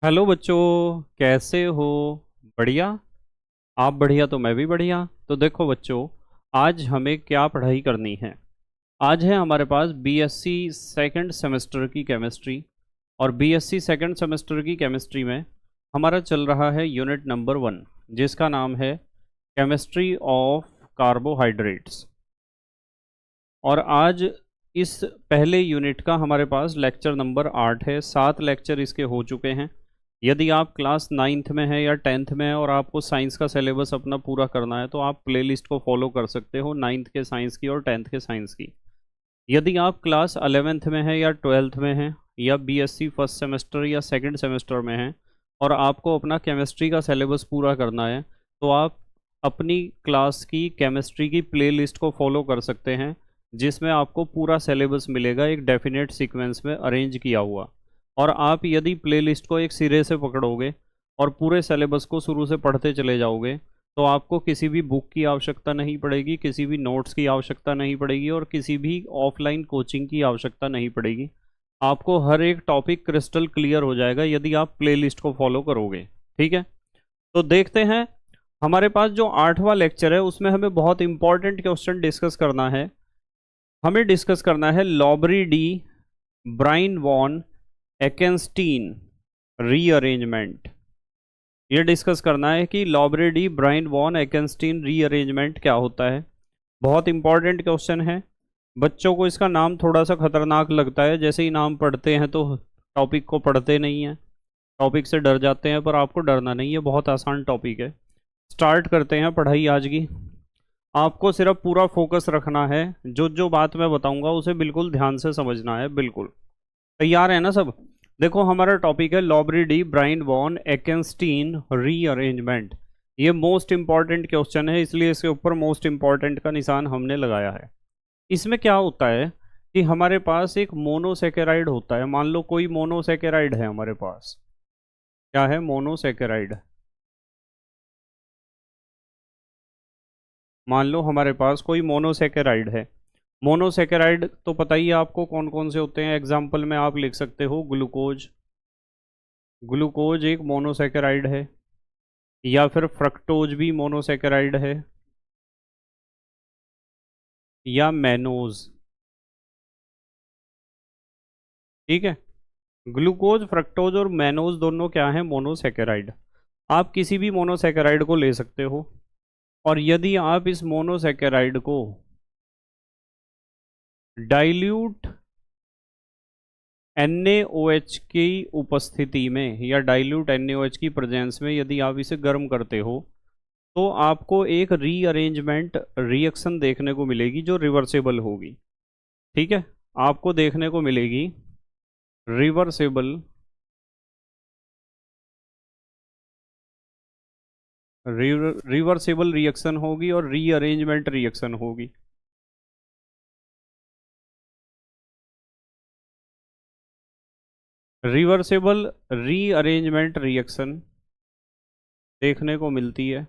Hello बच्चों, कैसे हो? बढ़िया। आप बढ़िया तो मैं भी बढ़िया। तो देखो बच्चों, आज हमें क्या पढ़ाई करनी है। आज है हमारे पास बीएससी सेकंड सेमेस्टर की केमिस्ट्री। और बीएससी सेकंड सेमेस्टर की केमिस्ट्री में हमारा चल रहा है यूनिट नंबर 1, जिसका नाम है केमिस्ट्री ऑफ कार्बोहाइड्रेट्स। और आज इस पहले यूनिट का हमारे पास लेक्चर नंबर 8 है। 7 लेक्चर इसके हो चुके हैं। यदि आप क्लास 9th में है या 10th में है और आपको साइंस का सिलेबस अपना पूरा करना है तो आप प्लेलिस्ट को फॉलो कर सकते हो 9th के साइंस की और 10th के साइंस की। यदि आप क्लास 11th में है या 12th में है या बीएससी फर्स्ट सेमेस्टर या सेकंड सेमेस्टर में है और आपको अपना केमिस्ट्री का सिलेबस पूरा करना है तो आप अपनी क्लास की केमिस्ट्री की प्लेलिस्ट को फॉलो कर सकते हैं, जिसमें आपको पूरा सिलेबस मिलेगा एक डेफिनेट सीक्वेंस में अरेंज किया हुआ। और आप यदि प्लेलिस्ट को एक सिरे से पकड़ोगे और पूरे सिलेबस को शुरू से पढ़ते चले जाओगे तो आपको किसी भी बुक की आवश्यकता नहीं पड़ेगी, किसी भी नोट्स की आवश्यकता नहीं पड़ेगी और किसी भी ऑफलाइन कोचिंग की आवश्यकता नहीं पड़ेगी। आपको हर एक टॉपिक क्रिस्टल क्लियर हो जाएगा यदि आप प्लेलिस्ट को फॉलो करोगे। ठीक है, तो देखते हैं। हमारे पास जो 8वां लेक्चर है उसमें हमें बहुत इंपॉर्टेंट क्वेश्चन डिस्कस करना है। हमें डिस्कस करना है लॉबरी डी ब्राइन वॉन एकेंस्टीन रीअरेंजमेंट। ये डिस्कस करना है कि लॉबरी डी ब्राइन वॉन एकेंस्टीन रीअरेंजमेंट क्या होता है। बहुत इंपॉर्टेंट क्वेश्चन है। बच्चों को इसका नाम थोड़ा सा खतरनाक लगता है, जैसे ही नाम पढ़ते हैं तो टॉपिक को पढ़ते नहीं हैं, टॉपिक से डर जाते हैं, पर आपको डरना नहीं है, बहुत आसान टॉपिक है। स्टार्ट करते हैं पढ़ाई आज की। आपको सिर्फ पूरा फोकस रखना है, जो जो बात मैं बताऊंगा उसे बिल्कुल ध्यान से समझना है। बिल्कुल तैयार है ना सब? देखो, हमारा टॉपिक है लॉबरी डी ब्राइन वॉन एकेंस्टीन रीअरेंजमेंट। ये मोस्ट इंपॉर्टेंट क्वेश्चन है, इसलिए इसके ऊपर मोस्ट इंपॉर्टेंट का निशान हमने लगाया है। इसमें क्या होता है कि हमारे पास एक मोनोसेकेराइड होता है। मान लो कोई मोनोसेकेराइड है हमारे पास। क्या है? मोनोसेकेराइड। मान लो हमारे पास कोई मोनोसेकेराइड है। मोनोसेकेराइड तो पता ही है आपको कौन कौन से होते हैं। एग्जाम्पल में आप लिख सकते हो ग्लूकोज। ग्लूकोज एक मोनोसेकेराइड है। या फिर फ्रक्टोज भी मोनोसेकेराइड है। या मैनोज। ठीक है, ग्लूकोज, फ्रक्टोज और मैनोज दोनों क्या है? मोनोसेकेराइड। आप किसी भी मोनोसेकेराइड को ले सकते हो। और यदि आप इस मोनोसेकेराइड को डाइल्यूट NaOH की उपस्थिति में या डाइल्यूट NaOH की प्रेजेंस में यदि आप इसे गर्म करते हो तो आपको एक रीअरेंजमेंट रिएक्शन देखने को मिलेगी जो रिवर्सेबल होगी। ठीक है, आपको देखने को मिलेगी रिवर्सेबल रिवर्सेबल रिएक्शन होगी और रीअरेंजमेंट रिएक्शन होगी। रिवर्सेबल रीअरेंजमेंट रिएक्शन देखने को मिलती है।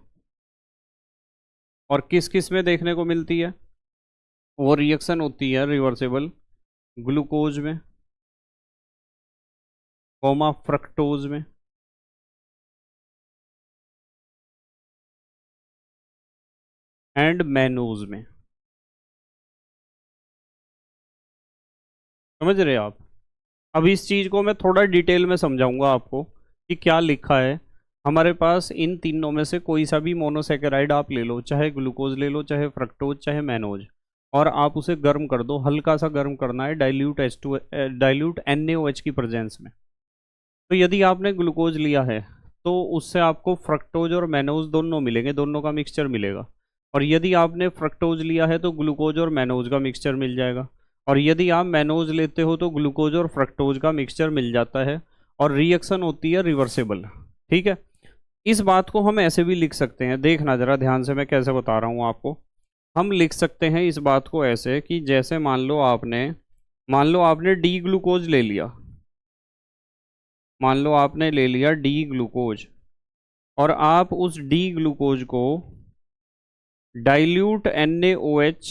और किस किस में देखने को मिलती है? वो रिएक्शन होती है रिवर्सेबल ग्लूकोज में, कोमा फ्रक्टोज में, एंड मैनोज में। समझ रहे आप? अब इस चीज़ को मैं थोड़ा डिटेल में समझाऊंगा आपको कि क्या लिखा है। हमारे पास इन तीनों में से कोई सा भी मोनोसेकेराइड आप ले लो, चाहे ग्लूकोज ले लो, चाहे फ्रक्टोज, चाहे मैनोज, और आप उसे गर्म कर दो। हल्का सा गर्म करना है डाइल्यूट NaOH की प्रेजेंस में। तो यदि आपने ग्लूकोज लिया है तो उससे आपको फ्रक्टोज और मैनोज दोनों मिलेंगे, दोनों का मिक्सचर मिलेगा। और यदि आपने फ्रक्टोज लिया है तो ग्लूकोज और मैनोज का मिक्सचर मिल जाएगा। और यदि आप मैनोज लेते हो तो ग्लूकोज और फ्रक्टोज का मिक्सचर मिल जाता है। और रिएक्शन होती है रिवर्सेबल। ठीक है, इस बात को हम ऐसे भी लिख सकते हैं, देखना जरा ध्यान से मैं कैसे बता रहा हूँ आपको। हम लिख सकते हैं इस बात को ऐसे कि जैसे मान लो आपने डी ग्लूकोज ले लिया। मान लो आपने ले लिया डी ग्लूकोज और आप उस डी ग्लूकोज को डाइल्यूट NaOH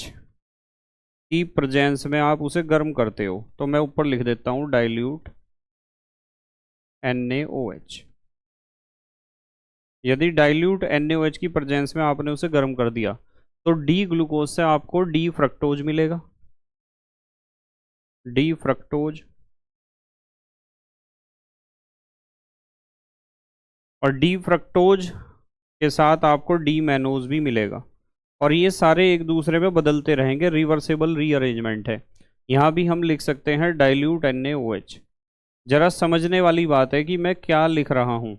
की प्रेजेंस में आप उसे गर्म करते हो। तो मैं ऊपर लिख देता हूँ डाइल्यूट NaOH। यदि डाइल्यूट NaOH की प्रेजेंस में आपने उसे गर्म कर दिया तो डी ग्लूकोज से आपको डी फ्रक्टोज मिलेगा, डी फ्रक्टोज, और डी फ्रक्टोज के साथ आपको डी मैनोज भी मिलेगा। और ये सारे एक दूसरे में बदलते रहेंगे, रिवर्सेबल रीअरेंजमेंट है। यहाँ भी हम लिख सकते हैं डाइल्यूट NaOH। जरा समझने वाली बात है कि मैं क्या लिख रहा हूँ।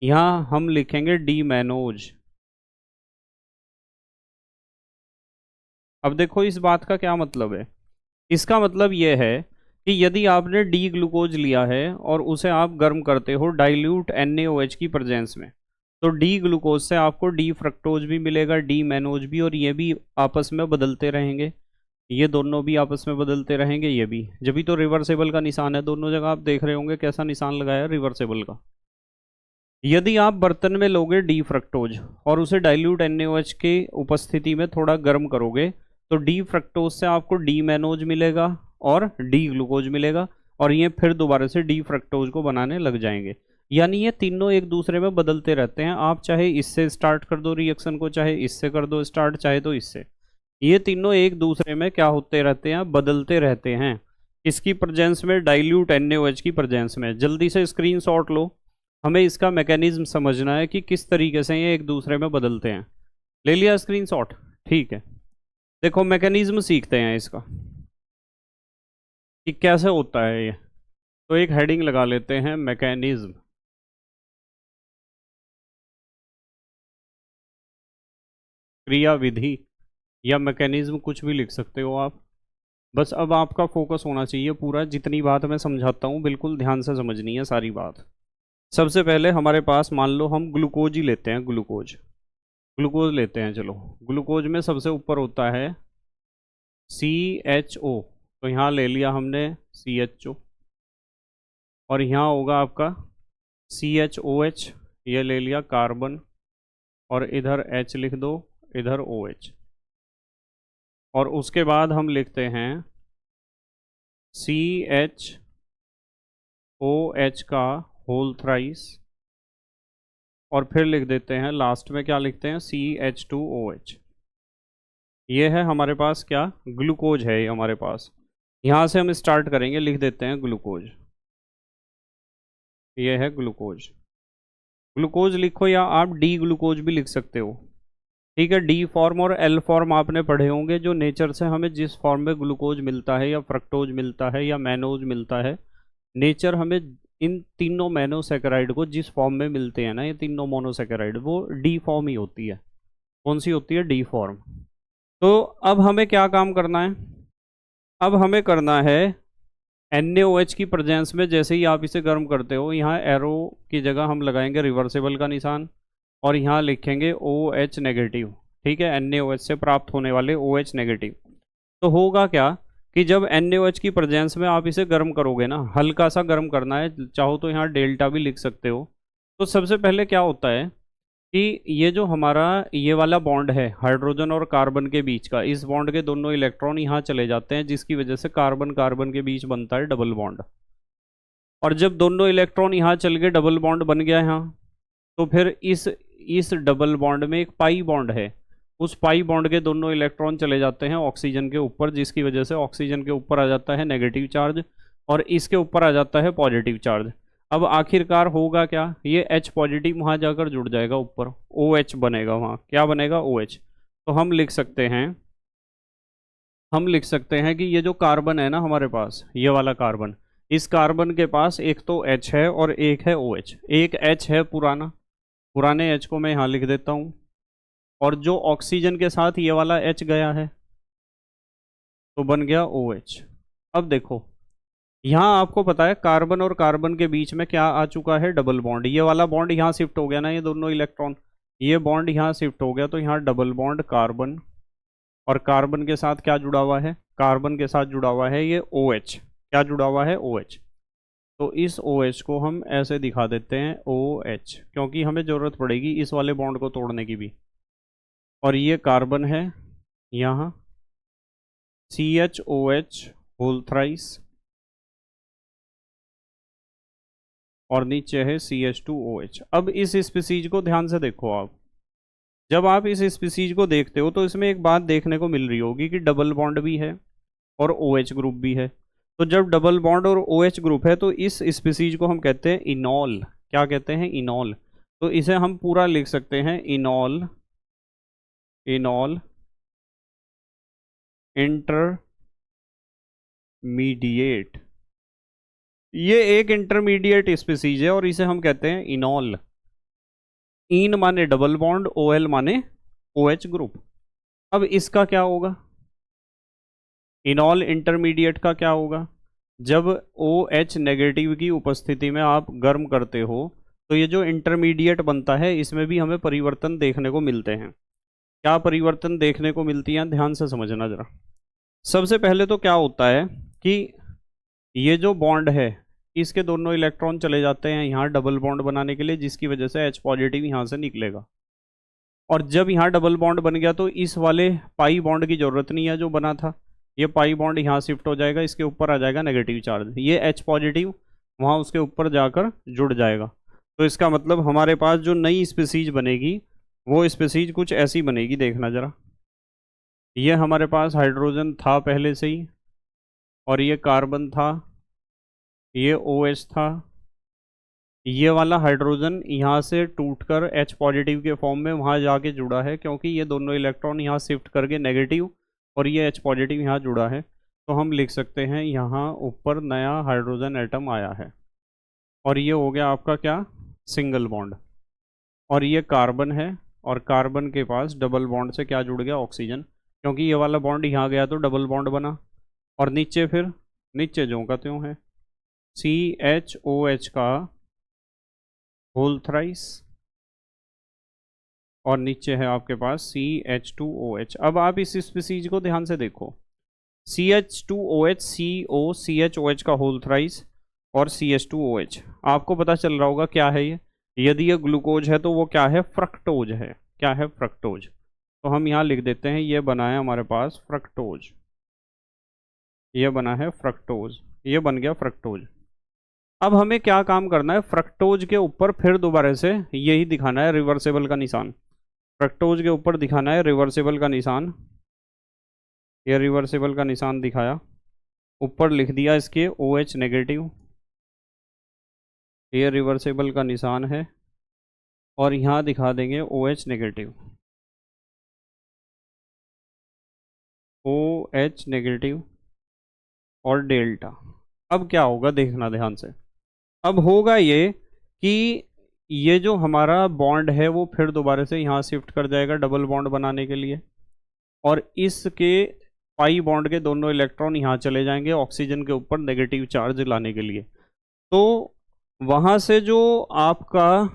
यहाँ हम लिखेंगे डी मैनोज। अब देखो इस बात का क्या मतलब है। इसका मतलब यह है कि यदि आपने डी ग्लूकोज लिया है और उसे आप गर्म करते हो डाइल्यूट NaOH की प्रेजेंस में, तो डी ग्लूकोज से आपको डी फ्रक्टोज भी मिलेगा, डी मैनोज भी, और ये भी आपस में बदलते रहेंगे। ये दोनों भी आपस में बदलते रहेंगे, ये भी। जब भी तो रिवर्सेबल का निशान है दोनों जगह, आप देख रहे होंगे कैसा निशान लगाया रिवर्सेबल का। यदि आप बर्तन में लोगे डी फ्रक्टोज और उसे डाइल्यूट NaOH के उपस्थिति में थोड़ा गर्म करोगे तो डी फ्रक्टोज से आपको डी मैनोज मिलेगा और डी ग्लूकोज मिलेगा, और ये फिर दोबारा से डी फ्रक्टोज को बनाने लग जाएंगे। यानी ये तीनों एक दूसरे में बदलते रहते हैं। आप चाहे इससे स्टार्ट कर दो रिएक्शन को, चाहे इससे कर दो स्टार्ट, चाहे तो इससे, ये तीनों एक दूसरे में क्या होते रहते हैं, बदलते रहते हैं। इसकी प्रेजेंस में, डाइल्यूट NaOH की प्रेजेंस में। जल्दी से स्क्रीनशॉट लो, हमें इसका मैकेनिज्म समझना है कि किस तरीके से ये एक दूसरे में बदलते हैं। ले लिया स्क्रीनशॉट? ठीक है, देखो मैकेनिज्म सीखते हैं इसका कि कैसे होता है ये। तो एक हेडिंग लगा लेते हैं, मैकेनिज्म। क्रिया विधि या मैकेनिज्म, कुछ भी लिख सकते हो आप। बस अब आपका फोकस होना चाहिए पूरा, जितनी बात मैं समझाता हूँ बिल्कुल ध्यान से समझनी है सारी बात। सबसे पहले हमारे पास, मान लो हम ग्लूकोज ही लेते हैं, ग्लूकोज, ग्लूकोज लेते हैं चलो। ग्लूकोज में सबसे ऊपर होता है CHO, तो यहाँ ले लिया हमने CHO, और यहाँ होगा आपका CHOH, ये ले लिया कार्बन, और इधर H लिख दो, इधर OH। और उसके बाद हम लिखते हैं CHOH का होल थ्राइस, और फिर लिख देते हैं लास्ट में, क्या लिखते हैं, CH2OH। ये है हमारे पास क्या, ग्लूकोज है ये हमारे पास। यहाँ से हम स्टार्ट करेंगे, लिख देते हैं ग्लूकोज। ये है ग्लूकोज, ग्लूकोज लिखो, या आप डी ग्लूकोज भी लिख सकते हो। ठीक है, डी फॉर्म और एल फॉर्म आपने पढ़े होंगे, जो नेचर से हमें जिस फॉर्म में ग्लूकोज मिलता है या फ्रक्टोज मिलता है या मैनोज मिलता है, नेचर हमें इन तीनों मोनोसैकेराइड को जिस फॉर्म में मिलते हैं ना, ये तीनों मोनोसैकेराइड, वो डी फॉर्म ही होती है। कौन सी होती है, डी फॉर्म। तो अब हमें क्या काम करना है, अब हमें करना है NaOH की प्रेजेंस में जैसे ही आप इसे गर्म करते हो, यहाँ एरो की जगह हम लगाएंगे रिवर्सेबल का निशान, और यहाँ लिखेंगे OH नेगेटिव। ठीक है, NaOH से प्राप्त होने वाले OH नेगेटिव। तो होगा क्या कि जब NaOH की प्रेजेंस में आप इसे गर्म करोगे ना, हल्का सा गर्म करना है, चाहो तो यहाँ डेल्टा भी लिख सकते हो। तो सबसे पहले क्या होता है कि ये जो हमारा ये वाला बॉन्ड है हाइड्रोजन और कार्बन के बीच का, इस बॉन्ड के दोनों इलेक्ट्रॉन यहाँ चले जाते हैं, जिसकी वजह से कार्बन कार्बन के बीच बनता है डबल बॉन्ड। और जब दोनों इलेक्ट्रॉन यहाँ चल गए, डबल बॉन्ड बन गया यहाँ, तो फिर इस डबल बॉन्ड में एक पाई बॉन्ड है, उस पाई बॉन्ड के दोनों इलेक्ट्रॉन चले जाते हैं ऑक्सीजन के ऊपर, जिसकी वजह से ऑक्सीजन के ऊपर आ जाता है नेगेटिव चार्ज और इसके ऊपर आ जाता है पॉजिटिव चार्ज। अब आखिरकार होगा क्या, ये H पॉजिटिव वहाँ जाकर जुड़ जाएगा, ऊपर OH बनेगा, वहाँ क्या बनेगा, OH। तो हम लिख सकते हैं, हम लिख सकते हैं कि ये जो कार्बन है ना हमारे पास, ये वाला कार्बन, इस कार्बन के पास एक तो H है और एक है OH। एक H है पुराना, पुराने H को मैं यहाँ लिख देता हूँ, और जो ऑक्सीजन के साथ ये वाला H गया है तो बन गया OH। अब देखो यहाँ आपको पता है कार्बन और कार्बन के बीच में क्या आ चुका है, डबल बॉन्ड। ये वाला बॉन्ड यहाँ शिफ्ट हो गया ना, ये दोनों इलेक्ट्रॉन, ये बॉन्ड यहाँ शिफ्ट हो गया, तो यहाँ डबल बॉन्ड कार्बन, और कार्बन के साथ क्या जुड़ा हुआ है, कार्बन के साथ जुड़ा हुआ है ये OH। क्या जुड़ा हुआ है, OH। तो इस OH को हम ऐसे दिखा देते हैं OH, क्योंकि हमें ज़रूरत पड़ेगी इस वाले बॉन्ड को तोड़ने की भी। और ये कार्बन है यहाँ, CHOH होल थ्राइस, और नीचे है CH2OH। अब इस स्पीसीज को ध्यान से देखो आप। जब आप इस स्पीसीज को देखते हो तो इसमें एक बात देखने को मिल रही होगी कि डबल बॉन्ड भी है और OH ग्रुप भी है। तो जब डबल बॉन्ड और OH ग्रुप है तो इस स्पीसीज को हम कहते हैं इनॉल। क्या कहते हैं? इनॉल। तो इसे हम पूरा लिख सकते हैं इनॉल, इनॉल इंटरमीडिएट। ये एक इंटरमीडिएट स्पीसीज है और इसे हम कहते हैं इनॉल। इन माने डबल बॉन्ड, OL माने OH ग्रुप। अब इसका क्या होगा? इनॉल इंटरमीडिएट का क्या होगा? जब OH नेगेटिव की उपस्थिति में आप गर्म करते हो तो ये जो इंटरमीडिएट बनता है इसमें भी हमें परिवर्तन देखने को मिलते हैं। क्या परिवर्तन देखने को मिलती हैं? ध्यान से समझना जरा। सबसे पहले तो क्या होता है कि ये जो बॉन्ड है इसके दोनों इलेक्ट्रॉन चले जाते हैं यहाँ डबल बॉन्ड बनाने के लिए, जिसकी वजह से H पॉजिटिव यहाँ से निकलेगा। और जब यहाँ डबल बॉन्ड बन गया तो इस वाले पाई बॉन्ड की जरूरत नहीं है जो बना था। ये पाई बॉन्ड यहाँ शिफ्ट हो जाएगा, इसके ऊपर आ जाएगा नेगेटिव चार्ज। ये H पॉजिटिव वहाँ उसके ऊपर जाकर जुड़ जाएगा। तो इसका मतलब हमारे पास जो नई स्पीसीज बनेगी वो स्पीसीज कुछ ऐसी बनेगी। देखना जरा, ये हमारे पास हाइड्रोजन था पहले से ही, और ये कार्बन था, ये OH था। ये वाला हाइड्रोजन यहाँ से टूटकर H पॉजिटिव के फॉर्म में वहाँ जाके जुड़ा है, क्योंकि ये दोनों इलेक्ट्रॉन यहाँ शिफ्ट करके नेगेटिव और ये H पॉजिटिव यहाँ जुड़ा है। तो हम लिख सकते हैं यहाँ ऊपर नया हाइड्रोजन एटम आया है और ये हो गया आपका क्या? Single bond. और ये कार्बन है और कार्बन के पास डबल बॉन्ड से क्या जुड़ गया? ऑक्सीजन। क्योंकि ये वाला बॉन्ड यहाँ गया तो डबल बॉन्ड बना। और नीचे फिर नीचे ज्यों का त्यों है CHOH का होल थ्राइस, और नीचे है आपके पास CH2OH। अब आप इस स्पीसीज को ध्यान से देखो। CH2OH, COCHOH का होल थ्राइस और CH2OH। आपको पता चल रहा होगा क्या है ये। यदि ये ग्लूकोज है तो वो क्या है? फ्रक्टोज है। क्या है? फ्रक्टोज। तो हम यहाँ लिख देते हैं ये बना है हमारे पास फ्रक्टोज। ये बना है फ्रक्टोज, ये बन गया फ्रक्टोज। अब हमें क्या काम करना है? फ्रक्टोज के ऊपर फिर दोबारा से यही दिखाना है रिवर्सेबल का निशान। फ्रक्टोज के ऊपर दिखाना है रिवर्सेबल का निशान। ये रिवर्सेबल का निशान दिखाया, ऊपर लिख दिया इसके OH नेगेटिव। ये रिवर्सेबल का निशान है और यहाँ दिखा देंगे OH नेगेटिव, OH नेगेटिव और डेल्टा। अब क्या होगा देखना ध्यान से। अब होगा ये कि ये जो हमारा बॉन्ड है वो फिर दोबारा से यहाँ शिफ्ट कर जाएगा डबल बॉन्ड बनाने के लिए, और इसके पाई बॉन्ड के दोनों इलेक्ट्रॉन यहाँ चले जाएंगे ऑक्सीजन के ऊपर नेगेटिव चार्ज लाने के लिए। तो वहाँ से जो आपका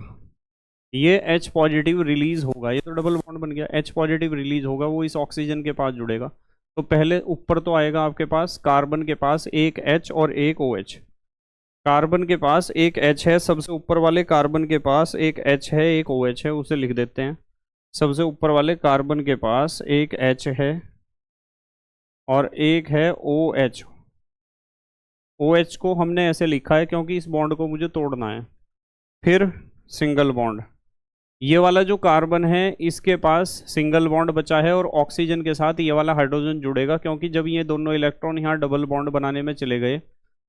ये H पॉजिटिव रिलीज होगा, ये तो डबल बॉन्ड बन गया, H पॉजिटिव रिलीज होगा, वो इस ऑक्सीजन के पास जुड़ेगा। तो पहले ऊपर तो आएगा आपके पास कार्बन के पास एक H और एक OH। कार्बन के पास एक H है, सबसे ऊपर वाले कार्बन के पास एक H है एक OH है, उसे लिख देते हैं। सबसे ऊपर वाले कार्बन के पास एक H है और एक है OH। OH को हमने ऐसे लिखा है क्योंकि इस बॉन्ड को मुझे तोड़ना है। फिर सिंगल बॉन्ड, ये वाला जो कार्बन है इसके पास सिंगल बॉन्ड बचा है और ऑक्सीजन के साथ ये वाला हाइड्रोजन जुड़ेगा, क्योंकि जब ये दोनों इलेक्ट्रॉन यहाँ डबल बॉन्ड बनाने में चले गए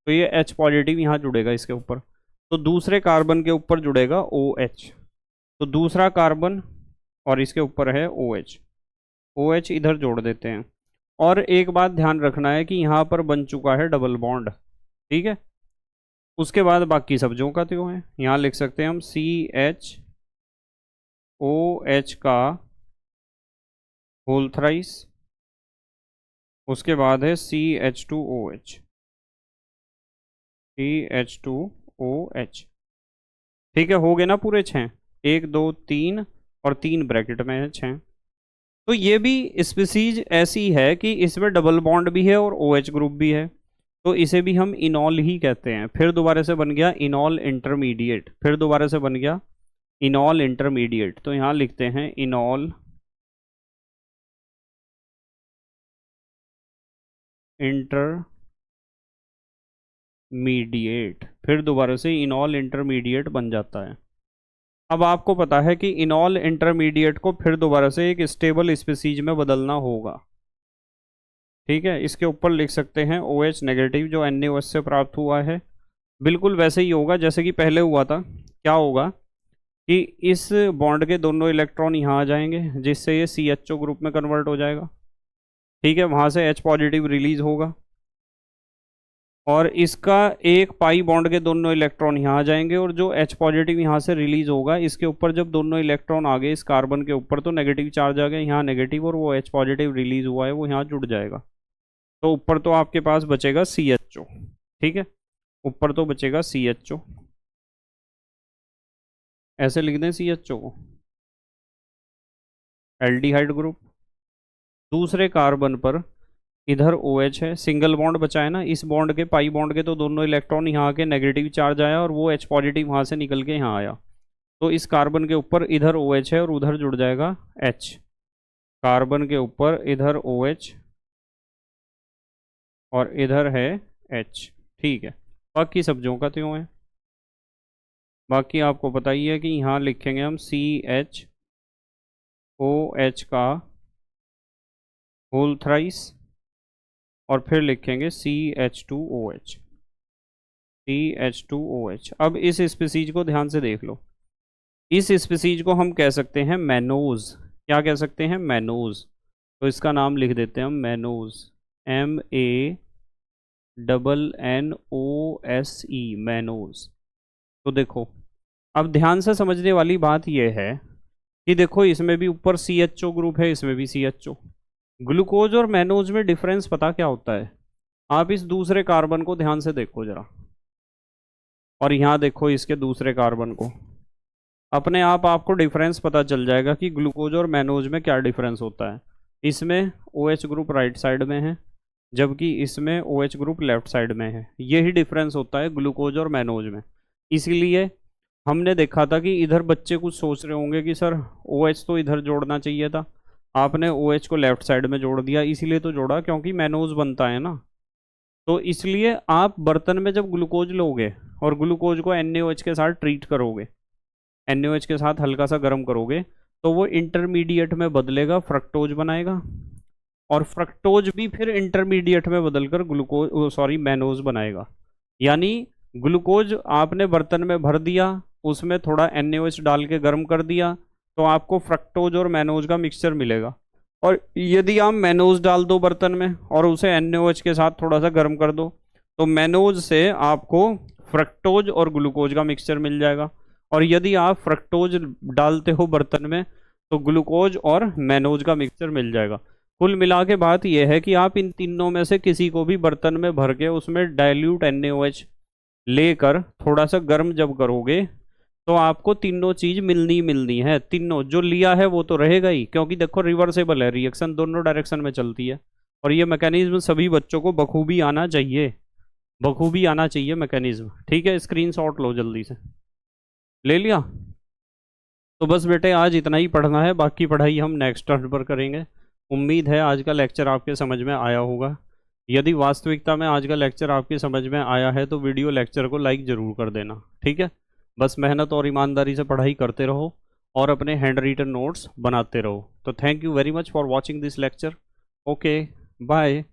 तो ये H पॉजिटिव यहाँ जुड़ेगा इसके ऊपर, तो दूसरे कार्बन के ऊपर जुड़ेगा OH। तो दूसरा कार्बन और इसके ऊपर है OH, OH इधर जोड़ देते हैं। और एक बात ध्यान रखना है कि यहाँ पर बन चुका है डबल बॉन्ड, ठीक है। उसके बाद बाकी सब जो का त्यों है, यहाँ लिख सकते हैं हम CHOH का होल थ्राइस, उसके बाद है CH2OH, CH2OH। ठीक है, हो गए ना पूरे 6? 1 2 3 और 3 ब्रैकेट में है 6। तो ये भी स्पीसीज ऐसी है कि इसमें डबल बॉन्ड भी है और OH ग्रुप भी है, तो इसे भी हम इनॉल ही कहते हैं। फिर दोबारा से बन गया इनॉल इंटरमीडिएट, फिर दोबारा से बन गया इनॉल इंटरमीडिएट। तो यहाँ लिखते हैं इनॉल इंटरमीडिएट, फिर दोबारा से इनॉल इंटरमीडिएट बन जाता है। अब आपको पता है कि इनॉल इंटरमीडिएट को फिर दोबारा से एक स्टेबल स्पीसीज में बदलना होगा। ठीक है, इसके ऊपर लिख सकते हैं OH नेगेटिव जो NaOH से प्राप्त हुआ है। बिल्कुल वैसे ही होगा जैसे कि पहले हुआ था। क्या होगा कि इस बॉन्ड के दोनों इलेक्ट्रॉन यहाँ आ जाएंगे, जिससे ये CHO ग्रुप में कन्वर्ट हो जाएगा। ठीक है, वहाँ से H पॉजिटिव रिलीज होगा और इसका एक पाई बॉन्ड के दोनों इलेक्ट्रॉन यहाँ आ जाएंगे और जो H पॉजिटिव यहाँ से रिलीज होगा, इसके ऊपर जब दोनों इलेक्ट्रॉन आ गए इस कार्बन के ऊपर तो नेगेटिव चार्ज आ गया, यहाँ नेगेटिव और वो H पॉजिटिव रिलीज हुआ है वो यहाँ जुड़ जाएगा। तो ऊपर तो आपके पास बचेगा CHO। ठीक है, ऊपर तो बचेगा CHO, ऐसे लिख दें CHO को, एल्डिहाइड ग्रुप। दूसरे कार्बन पर इधर OH है, सिंगल बॉन्ड बचा है ना, इस बॉन्ड के पाई बॉन्ड के तो दोनों इलेक्ट्रॉन यहाँ आके नेगेटिव चार्ज आया और वो H पॉजिटिव वहाँ से निकल के यहाँ आया। तो इस कार्बन के ऊपर इधर OH है और उधर जुड़ जाएगा H। कार्बन के ऊपर इधर OH और इधर है H। ठीक है, बाकी सब्जियों का त्यों है। बाकी आपको पता ही है कि यहाँ लिखेंगे हम CHOH का होल थ्राइस और फिर लिखेंगे CH2OH। CH2OH। अब इस स्पीसीज को ध्यान से देख लो, इस स्पीसीज को हम कह सकते हैं मैनोज। क्या कह सकते हैं? मैनोज। तो इसका नाम लिख देते हैं हम मैनोज, MANNOSE, मैनोज। तो देखो, अब ध्यान से समझने वाली बात यह है कि देखो इसमें भी ऊपर CHO ग्रुप है, इसमें भी CHO। ग्लूकोज और मैनोज में डिफरेंस पता क्या होता है? आप इस दूसरे कार्बन को ध्यान से देखो जरा, और यहाँ देखो इसके दूसरे कार्बन को, अपने आप आपको डिफरेंस पता चल जाएगा कि ग्लूकोज और मैनोज में क्या डिफरेंस होता है। इसमें OH ग्रुप राइट साइड में है जबकि इसमें OH ग्रुप लेफ्ट साइड में है। यही डिफरेंस होता है ग्लूकोज और मैनोज में। इसीलिए हमने देखा था कि इधर बच्चे कुछ सोच रहे होंगे कि सर OH तो इधर जोड़ना चाहिए था, आपने OH को लेफ्ट साइड में जोड़ दिया। इसीलिए तो जोड़ा क्योंकि मैनोज बनता है ना। तो इसलिए आप बर्तन में जब ग्लूकोज लोगे और ग्लूकोज को NaOH के साथ ट्रीट करोगे, NaOH के साथ हल्का सा गर्म करोगे, तो वो इंटरमीडिएट में बदलेगा, फ्रक्टोज बनाएगा, और फ्रक्टोज भी फिर इंटरमीडिएट में बदलकर मैनोज बनाएगा। यानी ग्लूकोज आपने बर्तन में भर दिया, उसमें थोड़ा NaOH डाल के गर्म कर दिया, तो आपको फ्रक्टोज और मैनोज का मिक्सचर मिलेगा। और यदि आप मैनोज डाल दो बर्तन में और उसे NaOH के साथ थोड़ा सा गर्म कर दो, तो मैनोज से आपको फ्रक्टोज और ग्लूकोज का मिक्सचर मिल जाएगा। और यदि आप फ्रक्टोज डालते हो बर्तन में तो ग्लूकोज और मैनोज का मिक्सचर मिल जाएगा। कुल मिला के बात यह है कि आप इन तीनों में से किसी को भी बर्तन में भर के उसमें डाइल्यूट NaOH लेकर थोड़ा सा गर्म जब करोगे तो आपको तीनों चीज मिलनी है। तीनों जो लिया है वो तो रहेगा ही, क्योंकि देखो रिवर्सेबल है, रिएक्शन दोनों डायरेक्शन में चलती है। और ये मैकेनिज्म सभी बच्चों को बखूबी आना चाहिए, बखूबी आना चाहिए मैकेनिज्म। ठीक है, स्क्रीनशॉट लो जल्दी से। ले लिया? तो बस बेटे आज इतना ही पढ़ना है, बाकी पढ़ाई हम नेक्स्ट टर्न पर करेंगे। उम्मीद है आज का लेक्चर आपके समझ में आया होगा। यदि वास्तविकता में आज का लेक्चर आपकी समझ में आया है तो वीडियो लेक्चर को लाइक ज़रूर कर देना। ठीक है, बस मेहनत और ईमानदारी से पढ़ाई करते रहो और अपने हैंड रिटन नोट्स बनाते रहो। तो thank you very much for watching this lecture. Okay, bye.